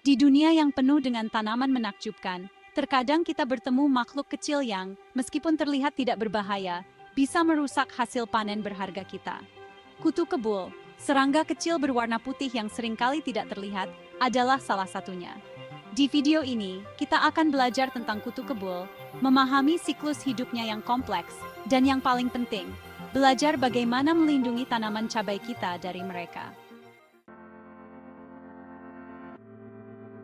Di dunia yang penuh dengan tanaman menakjubkan, terkadang kita bertemu makhluk kecil yang, meskipun terlihat tidak berbahaya, bisa merusak hasil panen berharga kita. Kutu kebul, serangga kecil berwarna putih yang seringkali tidak terlihat, adalah salah satunya. Di video ini, kita akan belajar tentang kutu kebul, memahami siklus hidupnya yang kompleks, dan yang paling penting, belajar bagaimana melindungi tanaman cabai kita dari mereka.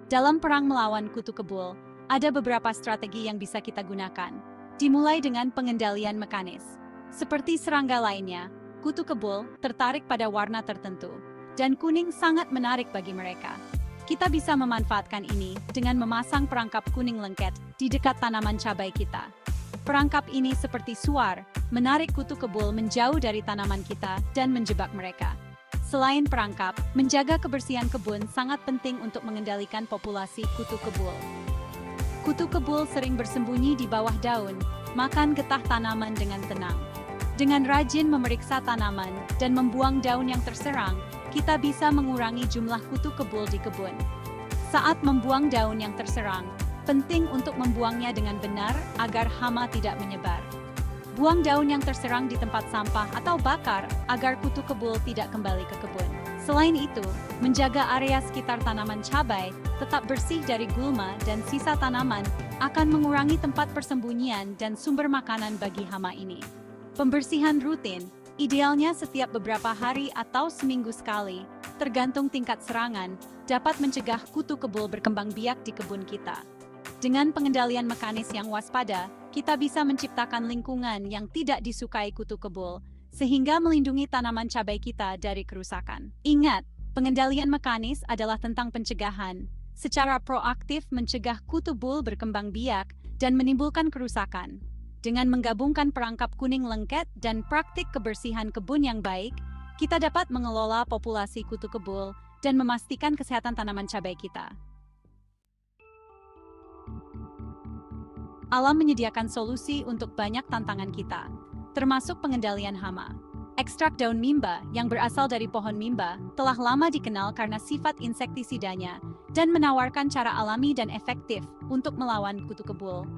Dalam perang melawan kutu kebul, ada beberapa strategi yang bisa kita gunakan, dimulai dengan pengendalian mekanis. Seperti serangga lainnya, kutu kebul tertarik pada warna tertentu, dan kuning sangat menarik bagi mereka. Kita bisa memanfaatkan ini dengan memasang perangkap kuning lengket di dekat tanaman cabai kita. Perangkap ini seperti suar, menarik kutu kebul menjauh dari tanaman kita dan menjebak mereka. Selain perangkap, menjaga kebersihan kebun sangat penting untuk mengendalikan populasi kutu kebul. Kutu kebul sering bersembunyi di bawah daun, makan getah tanaman dengan tenang. Dengan rajin memeriksa tanaman dan membuang daun yang terserang, kita bisa mengurangi jumlah kutu kebul di kebun. Saat membuang daun yang terserang, penting untuk membuangnya dengan benar agar hama tidak menyebar. Buang daun yang terserang di tempat sampah atau bakar agar kutu kebul tidak kembali ke kebun. Selain itu, menjaga area sekitar tanaman cabai tetap bersih dari gulma dan sisa tanaman akan mengurangi tempat persembunyian dan sumber makanan bagi hama ini. Pembersihan rutin, idealnya setiap beberapa hari atau seminggu sekali, tergantung tingkat serangan, dapat mencegah kutu kebul berkembang biak di kebun kita. Dengan pengendalian mekanis yang waspada, kita bisa menciptakan lingkungan yang tidak disukai kutu kebul, sehingga melindungi tanaman cabai kita dari kerusakan. Ingat, pengendalian mekanis adalah tentang pencegahan, secara proaktif mencegah kutu kebul berkembang biak dan menimbulkan kerusakan. Dengan menggabungkan perangkap kuning lengket dan praktik kebersihan kebun yang baik, kita dapat mengelola populasi kutu kebul dan memastikan kesehatan tanaman cabai kita. Alam menyediakan solusi untuk banyak tantangan kita, termasuk pengendalian hama. Ekstrak daun mimba yang berasal dari pohon mimba telah lama dikenal karena sifat insektisidanya dan menawarkan cara alami dan efektif untuk melawan kutu kebul.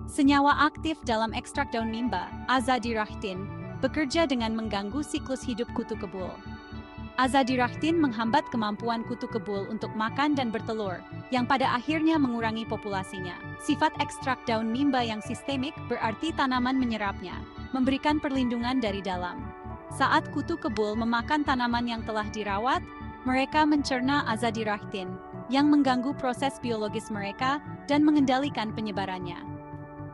Senyawa aktif dalam ekstrak daun mimba, azadirachtin, bekerja dengan mengganggu siklus hidup kutu kebul. Azadirachtin menghambat kemampuan kutu kebul untuk makan dan bertelur, yang pada akhirnya mengurangi populasinya. Sifat ekstrak daun mimba yang sistemik berarti tanaman menyerapnya, memberikan perlindungan dari dalam. Saat kutu kebul memakan tanaman yang telah dirawat, mereka mencerna azadirachtin, yang mengganggu proses biologis mereka dan mengendalikan penyebarannya.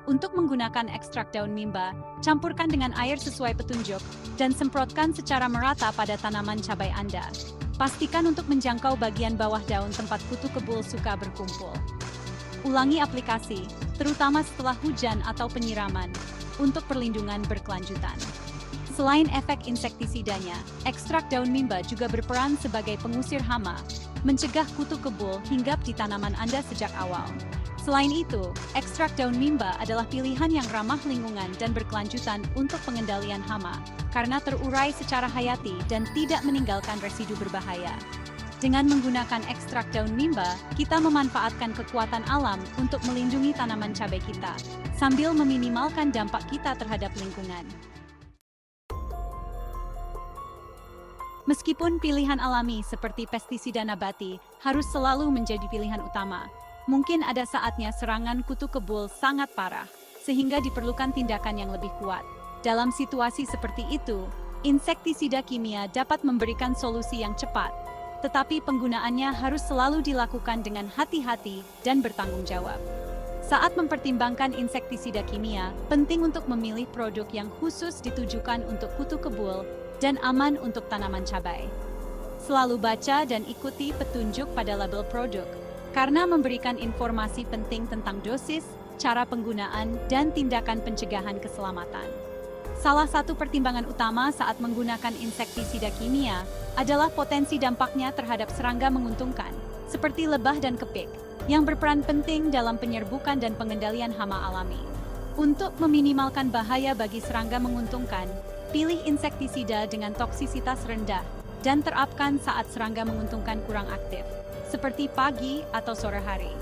Untuk menggunakan ekstrak daun mimba, campurkan dengan air sesuai petunjuk dan semprotkan secara merata pada tanaman cabai Anda. Pastikan untuk menjangkau bagian bawah daun tempat kutu kebul suka berkumpul. Ulangi aplikasi, terutama setelah hujan atau penyiraman, untuk perlindungan berkelanjutan. Selain efek insektisidanya, ekstrak daun mimba juga berperan sebagai pengusir hama, mencegah kutu kebul hinggap di tanaman Anda sejak awal. Selain itu, ekstrak daun mimba adalah pilihan yang ramah lingkungan dan berkelanjutan untuk pengendalian hama, karena terurai secara hayati dan tidak meninggalkan residu berbahaya. Dengan menggunakan ekstrak daun mimba, kita memanfaatkan kekuatan alam untuk melindungi tanaman cabai kita, sambil meminimalkan dampak kita terhadap lingkungan. Meskipun pilihan alami seperti pestisida nabati harus selalu menjadi pilihan utama, mungkin ada saatnya serangan kutu kebul sangat parah, sehingga diperlukan tindakan yang lebih kuat. Dalam situasi seperti itu, insektisida kimia dapat memberikan solusi yang cepat, tetapi penggunaannya harus selalu dilakukan dengan hati-hati dan bertanggung jawab. Saat mempertimbangkan insektisida kimia, penting untuk memilih produk yang khusus ditujukan untuk kutu kebul dan aman untuk tanaman cabai. Selalu baca dan ikuti petunjuk pada label produk, karena memberikan informasi penting tentang dosis, cara penggunaan, dan tindakan pencegahan keselamatan. Salah satu pertimbangan utama saat menggunakan insektisida kimia adalah potensi dampaknya terhadap serangga menguntungkan, seperti lebah dan kepik, yang berperan penting dalam penyerbukan dan pengendalian hama alami. Untuk meminimalkan bahaya bagi serangga menguntungkan, pilih insektisida dengan toksisitas rendah dan terapkan saat serangga menguntungkan kurang aktif. seperti pagi atau sore hari.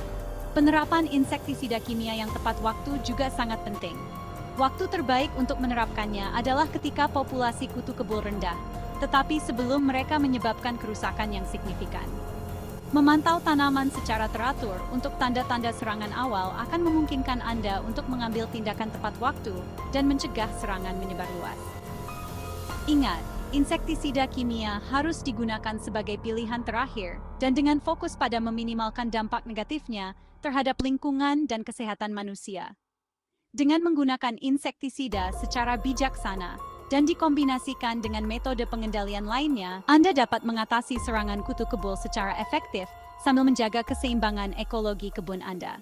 Penerapan insektisida kimia yang tepat waktu juga sangat penting. Waktu terbaik untuk menerapkannya adalah ketika populasi kutu kebul rendah, tetapi sebelum mereka menyebabkan kerusakan yang signifikan. Memantau tanaman secara teratur untuk tanda-tanda serangan awal akan memungkinkan Anda untuk mengambil tindakan tepat waktu dan mencegah serangan menyebar luas. Ingat, insektisida kimia harus digunakan sebagai pilihan terakhir dan dengan fokus pada meminimalkan dampak negatifnya terhadap lingkungan dan kesehatan manusia. Dengan menggunakan insektisida secara bijaksana dan dikombinasikan dengan metode pengendalian lainnya, Anda dapat mengatasi serangan kutu kebul secara efektif sambil menjaga keseimbangan ekologi kebun Anda.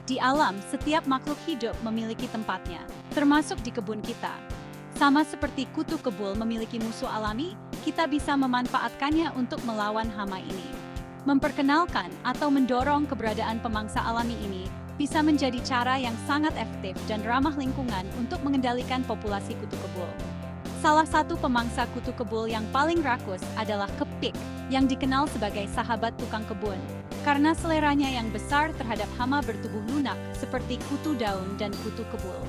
Di alam, setiap makhluk hidup memiliki tempatnya, termasuk di kebun kita. Sama seperti kutu kebul memiliki musuh alami, kita bisa memanfaatkannya untuk melawan hama ini. Memperkenalkan atau mendorong keberadaan pemangsa alami ini bisa menjadi cara yang sangat efektif dan ramah lingkungan untuk mengendalikan populasi kutu kebul. Salah satu pemangsa kutu kebul yang paling rakus adalah kepik, yang dikenal sebagai sahabat tukang kebun, karena seleranya yang besar terhadap hama bertubuh lunak seperti kutu daun dan kutu kebul.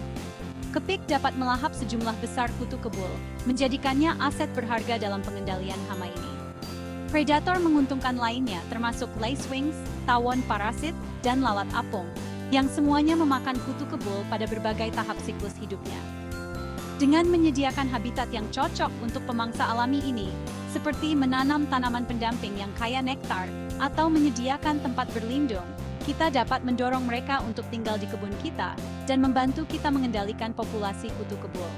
Kepik dapat melahap sejumlah besar kutu kebul, menjadikannya aset berharga dalam pengendalian hama ini. Predator menguntungkan lainnya termasuk lacewings, tawon parasit, dan lalat apung, yang semuanya memakan kutu kebul pada berbagai tahap siklus hidupnya. Dengan menyediakan habitat yang cocok untuk pemangsa alami ini, seperti menanam tanaman pendamping yang kaya nektar atau menyediakan tempat berlindung, kita dapat mendorong mereka untuk tinggal di kebun kita dan membantu kita mengendalikan populasi kutu kebul.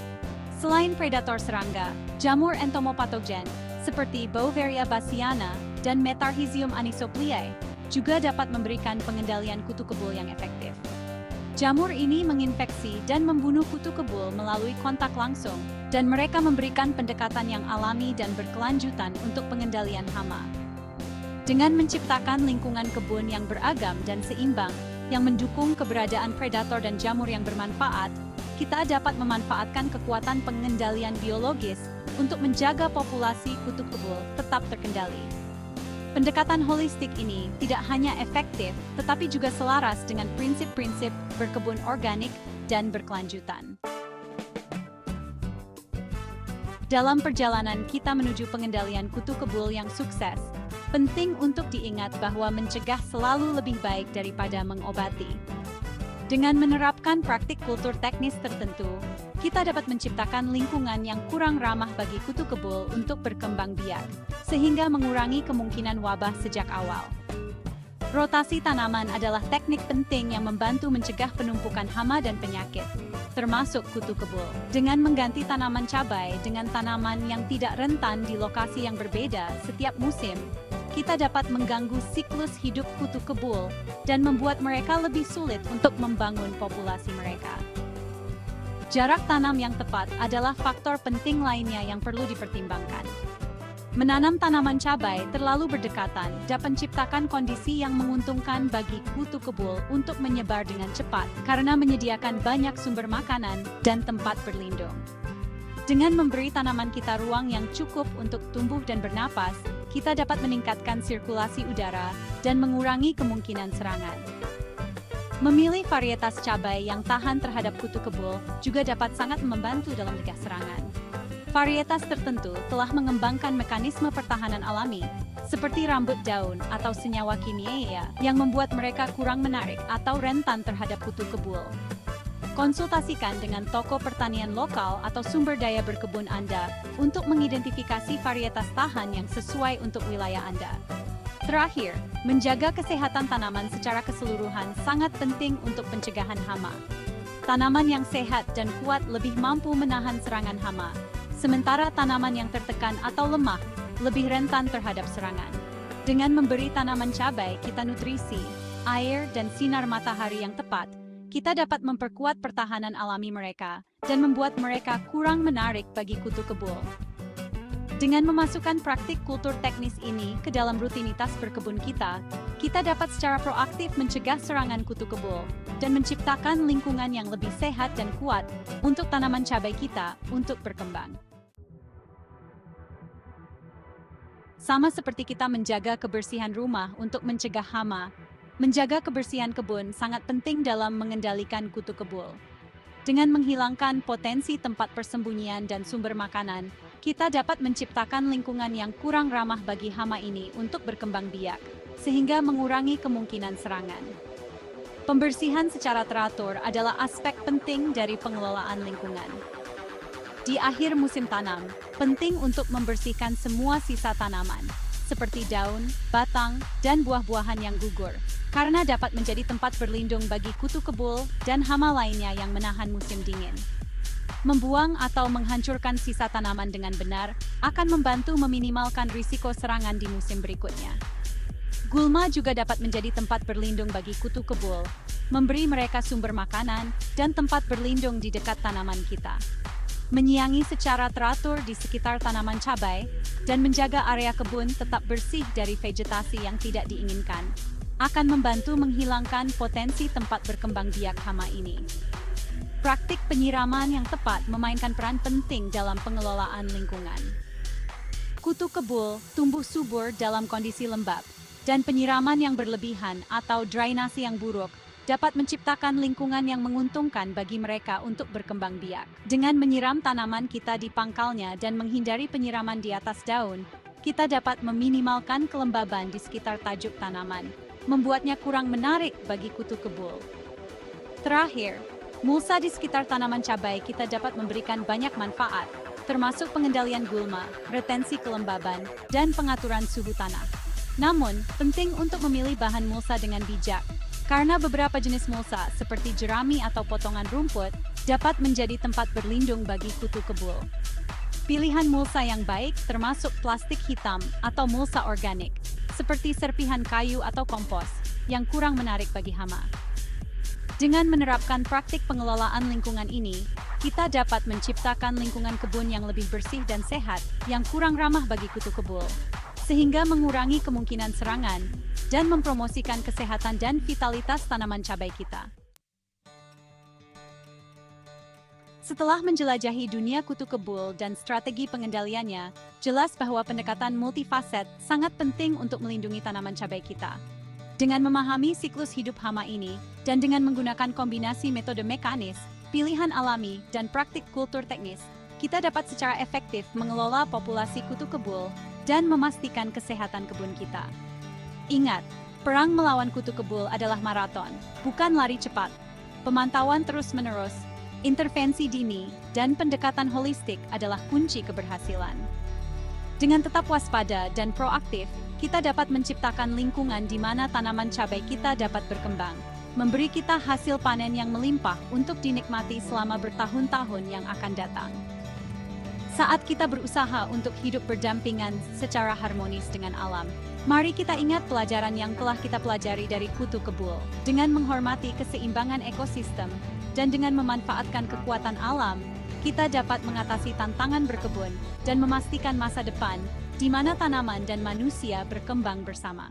Selain predator serangga, jamur entomopatogen seperti Beauveria bassiana dan Metarhizium anisopliae juga dapat memberikan pengendalian kutu kebul yang efektif. Jamur ini menginfeksi dan membunuh kutu kebul melalui kontak langsung, dan mereka memberikan pendekatan yang alami dan berkelanjutan untuk pengendalian hama. Dengan menciptakan lingkungan kebun yang beragam dan seimbang, yang mendukung keberadaan predator dan jamur yang bermanfaat, kita dapat memanfaatkan kekuatan pengendalian biologis untuk menjaga populasi kutu kebul tetap terkendali. Pendekatan holistik ini tidak hanya efektif, tetapi juga selaras dengan prinsip-prinsip berkebun organik dan berkelanjutan. Dalam perjalanan kita menuju pengendalian kutu kebul yang sukses, penting untuk diingat bahwa mencegah selalu lebih baik daripada mengobati. Dengan menerapkan praktik kultur teknis tertentu, kita dapat menciptakan lingkungan yang kurang ramah bagi kutu kebul untuk berkembang biak, sehingga mengurangi kemungkinan wabah sejak awal. Rotasi tanaman adalah teknik penting yang membantu mencegah penumpukan hama dan penyakit, termasuk kutu kebul. Dengan mengganti tanaman cabai dengan tanaman yang tidak rentan di lokasi yang berbeda setiap musim, kita dapat mengganggu siklus hidup kutu kebul dan membuat mereka lebih sulit untuk membangun populasi mereka. Jarak tanam yang tepat adalah faktor penting lainnya yang perlu dipertimbangkan. Menanam tanaman cabai terlalu berdekatan dapat menciptakan kondisi yang menguntungkan bagi kutu kebul untuk menyebar dengan cepat karena menyediakan banyak sumber makanan dan tempat berlindung. Dengan memberi tanaman kita ruang yang cukup untuk tumbuh dan bernapas, kita dapat meningkatkan sirkulasi udara dan mengurangi kemungkinan serangan. Memilih varietas cabai yang tahan terhadap kutu kebul juga dapat sangat membantu dalam mencegah serangan. Varietas tertentu telah mengembangkan mekanisme pertahanan alami, seperti rambut daun atau senyawa kimia yang membuat mereka kurang menarik atau rentan terhadap kutu kebul. Konsultasikan dengan toko pertanian lokal atau sumber daya berkebun Anda untuk mengidentifikasi varietas tahan yang sesuai untuk wilayah Anda. Terakhir, menjaga kesehatan tanaman secara keseluruhan sangat penting untuk pencegahan hama. Tanaman yang sehat dan kuat lebih mampu menahan serangan hama, sementara tanaman yang tertekan atau lemah lebih rentan terhadap serangan. Dengan memberi tanaman cabai kita nutrisi, air, dan sinar matahari yang tepat, kita dapat memperkuat pertahanan alami mereka dan membuat mereka kurang menarik bagi kutu kebul. Dengan memasukkan praktik kultur teknis ini ke dalam rutinitas berkebun kita, kita dapat secara proaktif mencegah serangan kutu kebul dan menciptakan lingkungan yang lebih sehat dan kuat untuk tanaman cabai kita untuk berkembang. Sama seperti kita menjaga kebersihan rumah untuk mencegah hama, menjaga kebersihan kebun sangat penting dalam mengendalikan kutu kebul. Dengan menghilangkan potensi tempat persembunyian dan sumber makanan, kita dapat menciptakan lingkungan yang kurang ramah bagi hama ini untuk berkembang biak, sehingga mengurangi kemungkinan serangan. Pembersihan secara teratur adalah aspek penting dari pengelolaan lingkungan. Di akhir musim tanam, penting untuk membersihkan semua sisa tanaman, seperti daun, batang, dan buah-buahan yang gugur, karena dapat menjadi tempat berlindung bagi kutu kebul dan hama lainnya yang menahan musim dingin. Membuang atau menghancurkan sisa tanaman dengan benar akan membantu meminimalkan risiko serangan di musim berikutnya. Gulma juga dapat menjadi tempat berlindung bagi kutu kebul, memberi mereka sumber makanan dan tempat berlindung di dekat tanaman kita. Menyiangi secara teratur di sekitar tanaman cabai dan menjaga area kebun tetap bersih dari vegetasi yang tidak diinginkan akan membantu menghilangkan potensi tempat berkembang biak hama ini. Praktik penyiraman yang tepat memainkan peran penting dalam pengelolaan lingkungan. Kutu kebul tumbuh subur dalam kondisi lembab, dan penyiraman yang berlebihan atau drainasi yang buruk dapat menciptakan lingkungan yang menguntungkan bagi mereka untuk berkembang biak. Dengan menyiram tanaman kita di pangkalnya dan menghindari penyiraman di atas daun, kita dapat meminimalkan kelembaban di sekitar tajuk tanaman, membuatnya kurang menarik bagi kutu kebul. Terakhir, mulsa di sekitar tanaman cabai kita dapat memberikan banyak manfaat, termasuk pengendalian gulma, retensi kelembaban, dan pengaturan suhu tanah. Namun, penting untuk memilih bahan mulsa dengan bijak, karena beberapa jenis mulsa seperti jerami atau potongan rumput dapat menjadi tempat berlindung bagi kutu kebul. Pilihan mulsa yang baik termasuk plastik hitam atau mulsa organik, seperti serpihan kayu atau kompos, yang kurang menarik bagi hama. Dengan menerapkan praktik pengelolaan lingkungan ini, kita dapat menciptakan lingkungan kebun yang lebih bersih dan sehat, yang kurang ramah bagi kutu kebul, sehingga mengurangi kemungkinan serangan dan mempromosikan kesehatan dan vitalitas tanaman cabai kita. Setelah menjelajahi dunia kutu kebul dan strategi pengendaliannya, jelas bahwa pendekatan multifaset sangat penting untuk melindungi tanaman cabai kita. Dengan memahami siklus hidup hama ini, dan dengan menggunakan kombinasi metode mekanis, pilihan alami, dan praktik kultur teknis, kita dapat secara efektif mengelola populasi kutu kebul dan memastikan kesehatan kebun kita. Ingat, perang melawan kutu kebul adalah maraton, bukan lari cepat. Pemantauan terus-menerus, intervensi dini, dan pendekatan holistik adalah kunci keberhasilan. Dengan tetap waspada dan proaktif, kita dapat menciptakan lingkungan di mana tanaman cabai kita dapat berkembang, memberi kita hasil panen yang melimpah untuk dinikmati selama bertahun-tahun yang akan datang. Saat kita berusaha untuk hidup berdampingan secara harmonis dengan alam, mari kita ingat pelajaran yang telah kita pelajari dari kutu kebul. Dengan menghormati keseimbangan ekosistem dan dengan memanfaatkan kekuatan alam, kita dapat mengatasi tantangan berkebun dan memastikan masa depan di mana tanaman dan manusia berkembang bersama.